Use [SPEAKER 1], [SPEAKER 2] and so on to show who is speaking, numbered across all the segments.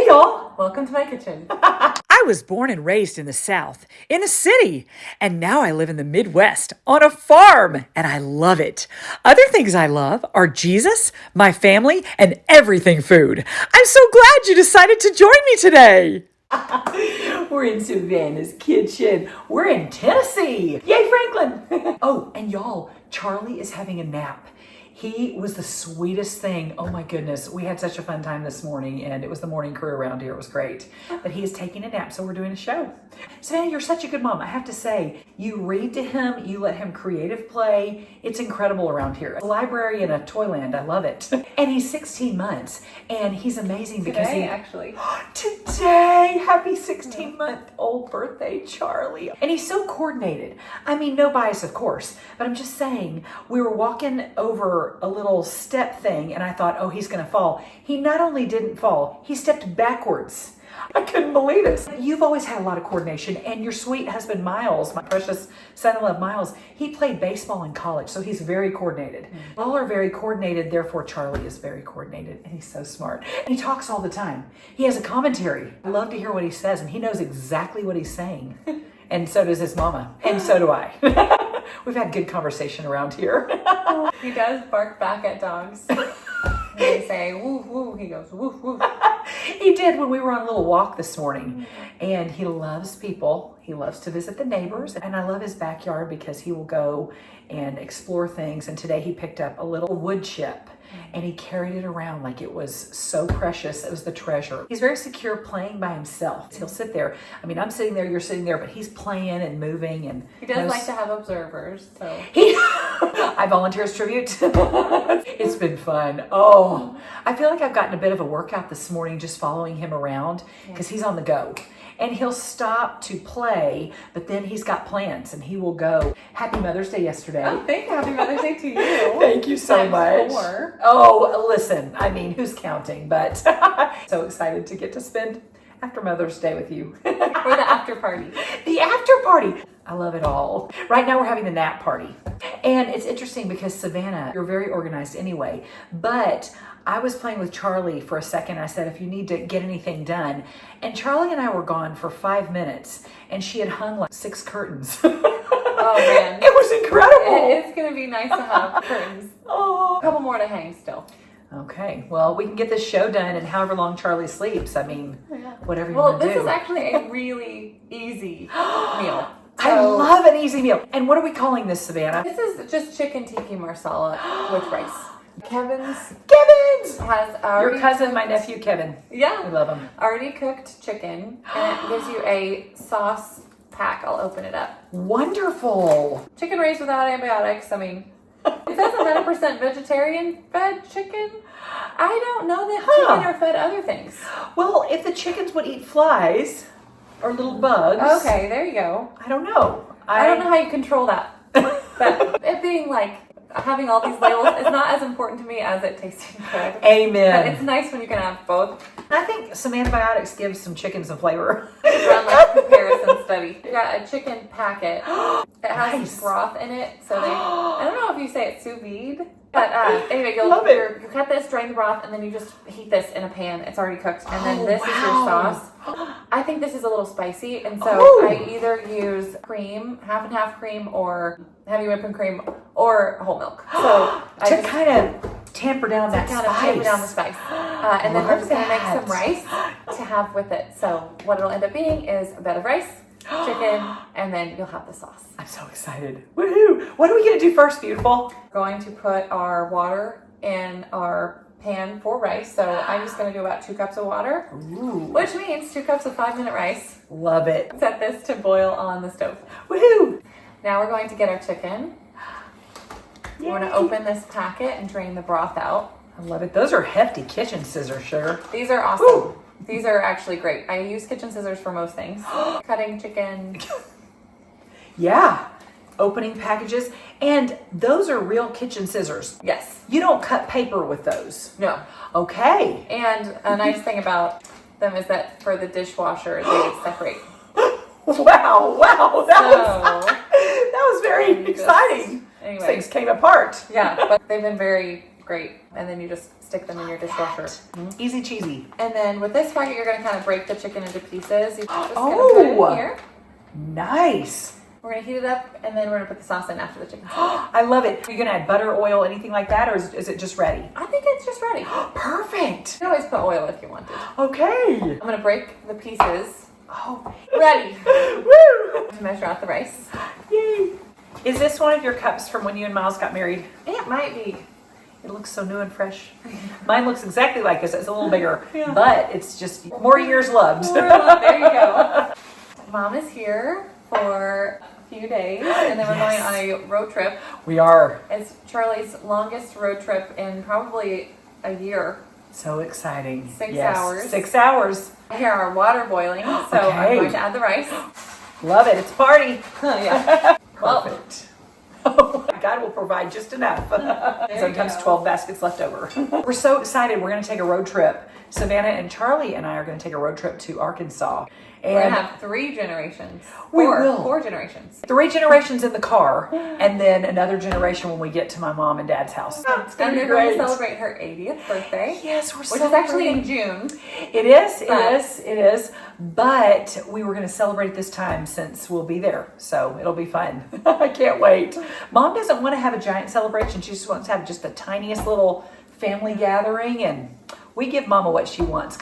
[SPEAKER 1] y'all.
[SPEAKER 2] Welcome to my kitchen.
[SPEAKER 1] I was born and raised in the South, in a city, and now I live in the Midwest on a farm, and I love it. Other things I love are Jesus, my family, and everything food. I'm so glad you decided to join me today. We're in Savannah's kitchen. We're in Tennessee. Yay, Franklin. Oh, and y'all, Charlie is having a nap. He was the sweetest thing. Oh my goodness. We had such a fun time this morning, and it was the morning crew around here. It was great. But he is taking a nap, so we're doing a show. Savannah, you're such a good mom. I have to say, you read to him, you let him creative play. It's incredible around here. A library in a toyland. I love it. And he's 16 months, and he's amazing because
[SPEAKER 2] Actually.
[SPEAKER 1] Today, happy 16-month-old birthday, Charlie. And he's so coordinated. I mean, no bias, of course, but I'm just saying, we were walking over a little step thing, and I thought, oh, he's gonna fall. He not only didn't fall, he stepped backwards. I couldn't believe it. You've always had a lot of coordination, and your sweet husband, Miles, my precious son-in-law, Miles, he played baseball in college, so he's very coordinated. All are very coordinated, therefore Charlie is very coordinated, and he's so smart. And he talks all the time. He has a commentary. I love to hear what he says, and he knows exactly what he's saying. And so does his mama, and so do I. We've had good conversation around here.
[SPEAKER 2] He does bark back at dogs. They say, woof, woof. He goes, woof, woof.
[SPEAKER 1] He did when we were on a little walk this morning. And he loves people. He loves to visit the neighbors. And I love his backyard because he will go and explore things. And today he picked up a little wood chip and he carried it around like it was so precious. It was the treasure. He's very secure playing by himself. He'll sit there. I mean, I'm sitting there, you're sitting there, but he's playing and moving. And
[SPEAKER 2] he does like to have observers. So
[SPEAKER 1] I volunteer as tribute. It's been fun. Oh, I feel like I've gotten a bit of a workout this morning just following him around because he's on the go. And he'll stop to play, but then he's got plans and he will go. Happy Mother's Day yesterday.
[SPEAKER 2] Oh, Happy Mother's Day to you.
[SPEAKER 1] Thank you so much.
[SPEAKER 2] 4.
[SPEAKER 1] Oh, listen, I mean, who's counting? But so excited to get to spend after Mother's Day with you.
[SPEAKER 2] Or the after party.
[SPEAKER 1] The after party. I love it all. Right now we're having the nap party. And it's interesting because Savannah, you're very organized anyway, but I was playing with Charlie for a second. I said, if you need to get anything done. And Charlie and I were gone for 5 minutes and she had hung like 6 curtains.
[SPEAKER 2] Oh man.
[SPEAKER 1] It was incredible.
[SPEAKER 2] It's going to be nice to have curtains.
[SPEAKER 1] Oh.
[SPEAKER 2] A couple more to hang still.
[SPEAKER 1] Okay, well, we can get this show done in however long Charlie sleeps. I mean, whatever you want to do.
[SPEAKER 2] Well, this is actually a really easy meal.
[SPEAKER 1] I love an easy meal. And what are we calling this, Savannah?
[SPEAKER 2] This is just chicken tikka masala with rice. Kevin's has already
[SPEAKER 1] your cousin, my nephew Kevin.
[SPEAKER 2] Yeah,
[SPEAKER 1] we love him.
[SPEAKER 2] Already cooked chicken, and it gives you a sauce pack. I'll open it up.
[SPEAKER 1] Wonderful.
[SPEAKER 2] Chicken raised without antibiotics. I mean, it says 100% vegetarian fed chicken. I don't know that chicken are fed other things.
[SPEAKER 1] Well, if the chickens would eat flies or little bugs.
[SPEAKER 2] Okay, there you go.
[SPEAKER 1] I don't know.
[SPEAKER 2] I don't know how you control that. But it being like having all these labels is not as important to me as it tasting good.
[SPEAKER 1] Amen.
[SPEAKER 2] But it's nice when you can have both.
[SPEAKER 1] I think some antibiotics give some chicken some flavor.
[SPEAKER 2] Run like comparison study. You got a chicken packet. It has broth in it, so I don't know if you say it's sous vide. But anyway, you cut this, drain the broth, and then you just heat this in a pan. It's already cooked. And then this is your sauce. I think this is a little spicy, and so I either use cream, half and half cream, or heavy whipping cream, or whole milk. So
[SPEAKER 1] to kind of tamper down that spice.
[SPEAKER 2] Tamper down the spice. And then we're just going to make some rice to have with it. So what it'll end up being is a bed of rice, chicken, and then you'll have the sauce.
[SPEAKER 1] I'm so excited. Woohoo! What are we going to do first, beautiful?
[SPEAKER 2] Going to put our water in our pan for rice. So I'm just going to do about 2 cups of water, which means 2 cups of 5-minute rice.
[SPEAKER 1] Love it.
[SPEAKER 2] Set this to boil on the stove.
[SPEAKER 1] Woohoo!
[SPEAKER 2] Now we're going to get our chicken. Yay. We're going to open this packet and drain the broth out.
[SPEAKER 1] I love it. Those are hefty kitchen scissors, sugar.
[SPEAKER 2] These are awesome. Ooh. These are actually great. I use kitchen scissors for most things. Cutting chicken.
[SPEAKER 1] Yeah. Opening packages. And those are real kitchen scissors.
[SPEAKER 2] Yes.
[SPEAKER 1] You don't cut paper with those.
[SPEAKER 2] No.
[SPEAKER 1] Okay.
[SPEAKER 2] And a nice thing about them is that for the dishwasher, they separate.
[SPEAKER 1] Wow. That was very exciting.
[SPEAKER 2] Anyway.
[SPEAKER 1] Things came apart.
[SPEAKER 2] Yeah, but they've been very great. And then you just stick them in your dishwasher.
[SPEAKER 3] Easy cheesy.
[SPEAKER 2] And then with this bucket, you're going to kind of break the chicken into pieces. You just going to put it in here.
[SPEAKER 3] Nice.
[SPEAKER 2] We're going to heat it up, and then we're going to put the sauce in after the chicken's done.
[SPEAKER 3] I love it. Are you going to add butter, oil, anything like that, or is it just ready?
[SPEAKER 2] I think it's just ready.
[SPEAKER 3] Perfect.
[SPEAKER 2] You can always put oil if you wanted.
[SPEAKER 3] Okay.
[SPEAKER 2] I'm going to break the pieces.
[SPEAKER 3] Oh,
[SPEAKER 2] Ready.
[SPEAKER 3] woo!
[SPEAKER 2] To measure out the rice.
[SPEAKER 3] Yay. Is this one of your cups from when you and Miles got married?
[SPEAKER 2] It might be.
[SPEAKER 3] It looks so new and fresh. Mine looks exactly like this. It's a little bigger,
[SPEAKER 2] Yeah.
[SPEAKER 3] but it's just more years loved.
[SPEAKER 2] There you go. Mom is here for a few days, and then we're going on a road trip.
[SPEAKER 3] We are.
[SPEAKER 2] It's Charlie's longest road trip in probably a year.
[SPEAKER 3] So exciting.
[SPEAKER 2] 6 hours.
[SPEAKER 3] 6 hours.
[SPEAKER 2] Here our water boiling, so I'm going to add the rice.
[SPEAKER 3] Love it. It's party.
[SPEAKER 2] Yeah.
[SPEAKER 3] Perfect. God will provide just enough. Sometimes 12 baskets left over. We're so excited. We're going to take a road trip. Savannah and Charlie and I are going to take a road trip to Arkansas. And
[SPEAKER 2] We're going to have 3 generations.
[SPEAKER 3] We will.
[SPEAKER 2] 4 generations.
[SPEAKER 3] 3 generations in the car, and then another generation when we get to my mom and dad's house. It's going
[SPEAKER 2] And
[SPEAKER 3] to be
[SPEAKER 2] they're going
[SPEAKER 3] great.
[SPEAKER 2] to celebrate her 80th birthday.
[SPEAKER 3] Yes, we're
[SPEAKER 2] Which is actually in June.
[SPEAKER 3] It is. But we were going to celebrate this time since we'll be there. So it'll be fun. I can't wait. Mom doesn't want to have a giant celebration. She just wants to have just the tiniest little family gathering, and we give Mama what she wants.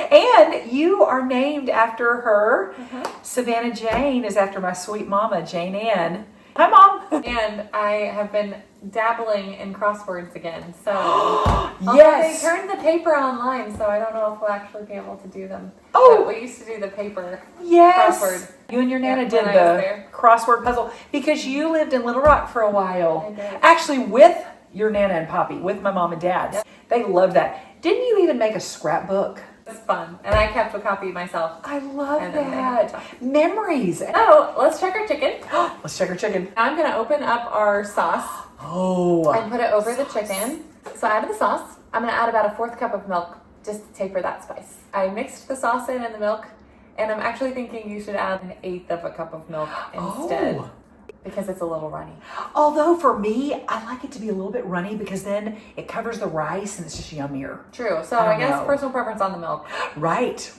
[SPEAKER 3] And you are named after her. Savannah Jane is after my sweet mama, Jane Ann. Hi, Mom.
[SPEAKER 2] And I have been dabbling in crosswords again. So
[SPEAKER 3] Yes.
[SPEAKER 2] they turned the paper online, so I don't know if we'll actually be able to do them.
[SPEAKER 3] Oh.
[SPEAKER 2] But we used to do the paper
[SPEAKER 3] Yes.
[SPEAKER 2] crossword.
[SPEAKER 3] You and your Nana
[SPEAKER 2] Yeah,
[SPEAKER 3] did
[SPEAKER 2] when I was
[SPEAKER 3] the
[SPEAKER 2] there.
[SPEAKER 3] crossword puzzle because you lived in Little Rock for a while.
[SPEAKER 2] I did.
[SPEAKER 3] Actually, with your Nana and Poppy, with my mom and dad.
[SPEAKER 2] Yep.
[SPEAKER 3] They loved that. Didn't you even make a scrapbook?
[SPEAKER 2] It's fun. And I kept a copy myself.
[SPEAKER 3] I love
[SPEAKER 2] And then they had
[SPEAKER 3] that. Memories.
[SPEAKER 2] So let's check our chicken.
[SPEAKER 3] Let's check our chicken.
[SPEAKER 2] Now I'm going to open up our sauce
[SPEAKER 3] Oh.
[SPEAKER 2] and put it over the chicken. So I added the sauce. I'm going to add about a 1/4 cup of milk just to taper that spice. I mixed the sauce in and the milk, and I'm actually thinking you should add 1/8 of a cup of milk instead.
[SPEAKER 3] Oh.
[SPEAKER 2] Because it's a little runny.
[SPEAKER 3] Although for me, I like it to be a little bit runny because then it covers the rice and it's just yummier.
[SPEAKER 2] True. So
[SPEAKER 3] I
[SPEAKER 2] I guess
[SPEAKER 3] know.
[SPEAKER 2] personal preference on the milk.
[SPEAKER 3] Right.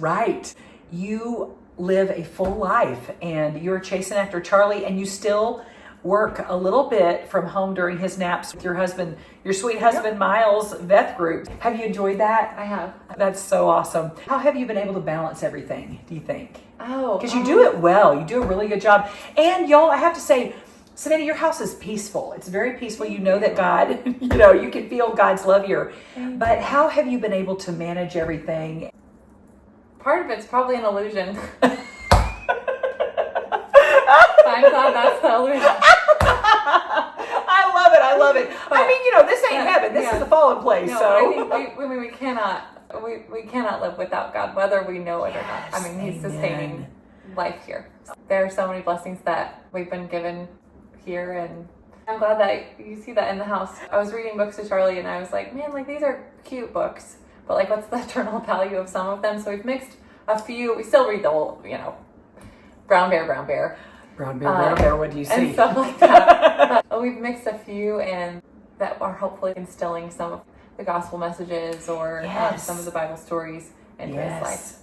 [SPEAKER 3] You live a full life and you're chasing after Charlie, and you still work a little bit from home during his naps with your husband, your sweet husband, Miles' Veth group. Have you enjoyed that?
[SPEAKER 2] I have.
[SPEAKER 3] That's so awesome. How have you been able to balance everything, do you think?
[SPEAKER 2] Oh.
[SPEAKER 3] Because you do it well. You do a really good job. And y'all, I have to say, Savannah, your house is peaceful. It's very peaceful. You know that God, you can feel God's love here. But how have you been able to manage everything?
[SPEAKER 2] Part of it's probably an illusion. I'm glad that's the illusion.
[SPEAKER 3] I love it. I mean, this ain't heaven. This is a fallen place.
[SPEAKER 2] No,
[SPEAKER 3] So
[SPEAKER 2] I think we cannot live without God, whether we know it or not. I mean, He's sustaining life here. There are so many blessings that we've been given here, and I'm glad that you see that in the house. I was reading books to Charlie, and I was like, man, these are cute books, but what's the eternal value of some of them? So we've mixed a few. We still read the whole, brown bear.
[SPEAKER 3] brown bear, what do you see?
[SPEAKER 2] And stuff like that. But we've mixed a few and that are hopefully instilling some of the gospel messages or some of the Bible stories into his life.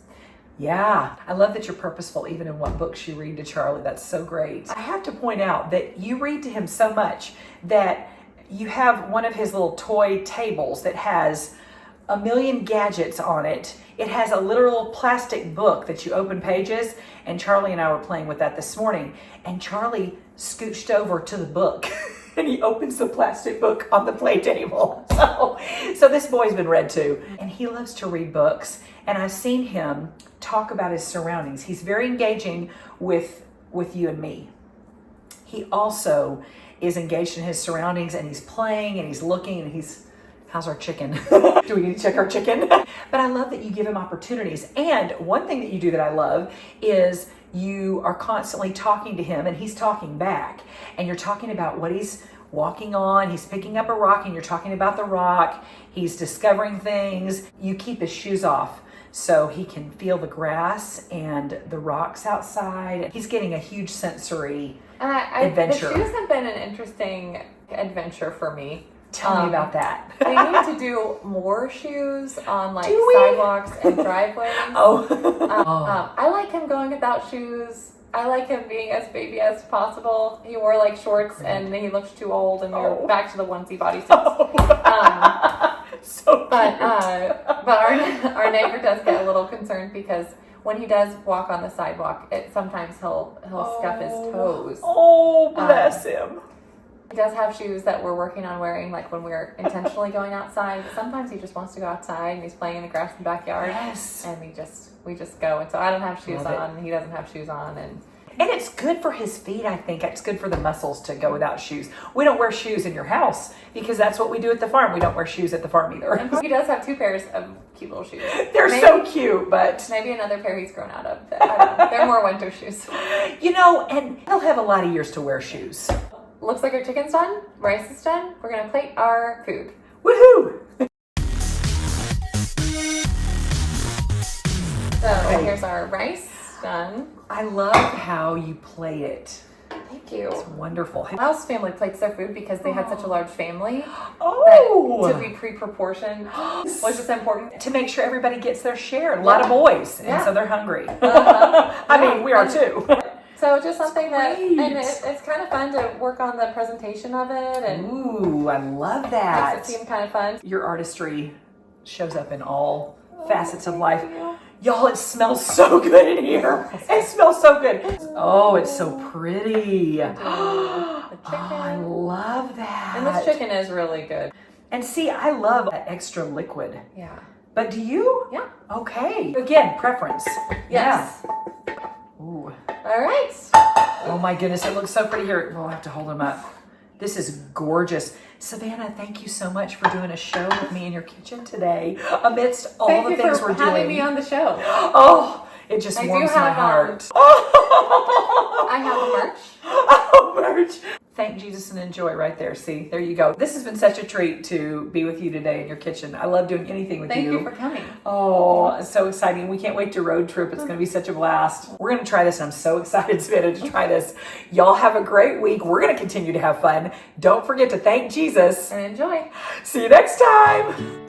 [SPEAKER 3] Yeah, I love that you're purposeful even in what books you read to Charlie. That's so great. I have to point out that you read to him so much that you have one of his little toy tables that has a million gadgets on it. It has a literal plastic book that you open pages, and Charlie and I were playing with that this morning, and Charlie scooched over to the book and he opens the plastic book on the play table. So this boy's been read to, and he loves to read books, and I've seen him talk about his surroundings. He's very engaging with you and me. He also is engaged in his surroundings, and he's playing and he's looking, and how's our chicken? Do we need to check our chicken? But I love that you give him opportunities. And one thing that you do that I love is you are constantly talking to him and he's talking back. And you're talking about what he's walking on. He's picking up a rock and you're talking about the rock. He's discovering things. You keep his shoes off so he can feel the grass and the rocks outside. He's getting a huge sensory adventure.
[SPEAKER 2] The shoes have been an interesting adventure for me.
[SPEAKER 3] Tell me about that.
[SPEAKER 2] We need to do more shoes on like
[SPEAKER 3] Do we?
[SPEAKER 2] sidewalks and driveways.
[SPEAKER 3] Oh.
[SPEAKER 2] I like him going without shoes. I like him being as baby as possible. He wore like shorts and he looked too old, and we were back to the onesie bodysuits.
[SPEAKER 3] So
[SPEAKER 2] but our neighbor does get a little concerned because when he does walk on the sidewalk, sometimes he'll scuff his toes.
[SPEAKER 3] Oh, bless him.
[SPEAKER 2] He does have shoes that we're working on wearing, like when we're intentionally going outside. But sometimes he just wants to go outside and he's playing in the grass in the backyard.
[SPEAKER 3] Yes.
[SPEAKER 2] And we just go. And so I don't have shoes
[SPEAKER 3] Love it.
[SPEAKER 2] on, and he doesn't have shoes on, and
[SPEAKER 3] it's good for his feet, I think. It's good for the muscles to go without shoes. We don't wear shoes in your house because that's what we do at the farm. We don't wear shoes at the farm either.
[SPEAKER 2] he does have 2 pairs of cute little shoes.
[SPEAKER 3] They're so cute, but
[SPEAKER 2] Maybe another pair he's grown out of. I don't know. They're more winter shoes.
[SPEAKER 3] and he'll have a lot of years to wear shoes.
[SPEAKER 2] Looks like our chicken's done. Rice is done. We're gonna plate our food.
[SPEAKER 3] Woohoo!
[SPEAKER 2] So here's our rice done.
[SPEAKER 3] I love how you plate it.
[SPEAKER 2] Thank you.
[SPEAKER 3] It's wonderful.
[SPEAKER 2] Miles family plates their food because they had such a large family
[SPEAKER 3] Oh!
[SPEAKER 2] that to be pre-proportioned was just important.
[SPEAKER 3] To make sure everybody gets their share. A lot of boys, and so they're hungry.
[SPEAKER 2] Uh-huh.
[SPEAKER 3] I mean, we are too.
[SPEAKER 2] So just something that,
[SPEAKER 3] great.
[SPEAKER 2] and it's kind of fun to work on the presentation of it, and
[SPEAKER 3] Ooh, I love that.
[SPEAKER 2] makes it seem kind of fun.
[SPEAKER 3] Your artistry shows up in all facets of life. Y'all, it smells so good in here. It smells so good. Oh, it's so pretty.
[SPEAKER 2] The
[SPEAKER 3] Oh,
[SPEAKER 2] chicken.
[SPEAKER 3] I love that.
[SPEAKER 2] And this chicken is really good.
[SPEAKER 3] And see, I love that extra liquid.
[SPEAKER 2] Yeah.
[SPEAKER 3] But do you?
[SPEAKER 2] Yeah.
[SPEAKER 3] Okay. Again, preference.
[SPEAKER 2] Yes.
[SPEAKER 3] Yeah. Ooh.
[SPEAKER 2] All right.
[SPEAKER 3] Oh my goodness, it looks so pretty here. We'll have to hold them up. This is gorgeous. Savannah, thank you so much for doing a show with me in your kitchen today amidst all
[SPEAKER 2] Thank
[SPEAKER 3] the
[SPEAKER 2] you
[SPEAKER 3] things
[SPEAKER 2] for
[SPEAKER 3] we're
[SPEAKER 2] having
[SPEAKER 3] doing.
[SPEAKER 2] me on the show.
[SPEAKER 3] Oh, it just
[SPEAKER 2] I
[SPEAKER 3] warms
[SPEAKER 2] do
[SPEAKER 3] my
[SPEAKER 2] have,
[SPEAKER 3] heart.
[SPEAKER 2] I have a merch.
[SPEAKER 3] Oh, merch. Thank Jesus and enjoy right there. See, there you go. This has been such a treat to be with you today in your kitchen. I love doing anything with
[SPEAKER 2] Thank you for coming.
[SPEAKER 3] Oh, it's so exciting. We can't wait to road trip. It's going to be such a blast. We're going to try this, and I'm so excited, Savannah, to try this. Y'all have a great week. We're going to continue to have fun. Don't forget to thank Jesus.
[SPEAKER 2] And enjoy.
[SPEAKER 3] See you next time.